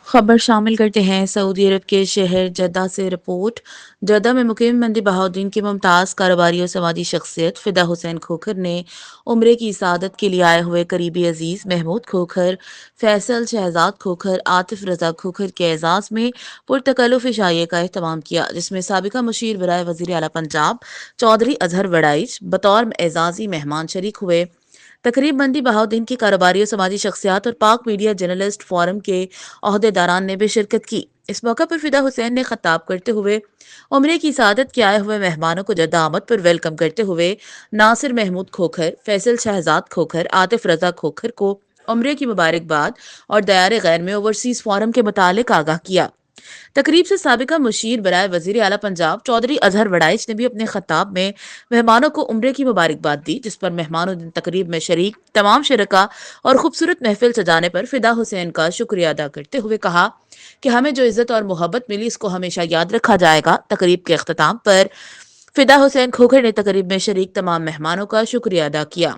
खबर शामिल करते हैं सऊदी अरब के शहर जद्दा से रिपोर्ट। जद्दा में मुकीम मंदी बहाउद्दीन की मुमताज़ कारोबारी और समाजी शख्सियत फ़िदा हुसैन खोखर ने उम्रे की सआदत के लिए आए हुए करीबी अजीज़ महमूद खोखर, फैसल शहजाद खोखर, आतिफ रजा खोखर के एजाज़ में पुरतकल्लुफ़ इशाइये का अहतमाम किया, जिसमें साबिका मुशीर बराए वज़ीर आला पंजाब चौधरी अजहर वड़ाइच बतौर एजाज़ी मेहमान शरीक हुए। तकरीब मंदी बहाउद्दीन की कारोबारी और समाजी शख्सियात और पाक मीडिया जर्नलिस्ट फोरम के अहदेदारान ने भी शिरकत की। इस मौका पर फिदा हुसैन ने खताब करते हुए उम्रे की सआदत के आए हुए मेहमानों को जद्दा आमद पर वेलकम करते हुए नासिर महमूद खोखर, फैसल शहजाद खोखर, आतिफ रजा खोखर को उम्रे की मुबारकबाद और दयार गैर में ओवरसीज फोरम के मुतालिक आगाह किया। तकरीब से साबिका मुशीर बराए वजीर आला पंजाब चौधरी अजहर वड़ाइच ने भी अपने खताब में मेहमानों को उम्रे की मुबारकबाद दी, जिस पर मेहमानों ने तकरीब में शरीक तमाम शरका और खूबसूरत महफिल सजाने पर फिदा हुसैन का शुक्रिया अदा करते हुए कहा कि हमें जो इज्जत और मोहब्बत मिली इसको हमेशा याद रखा जाएगा। तकरीब के अख्ताम पर फिदा हुसैन खोखर ने तकरीब में शरीक तमाम मेहमानों का शुक्रिया अदा किया।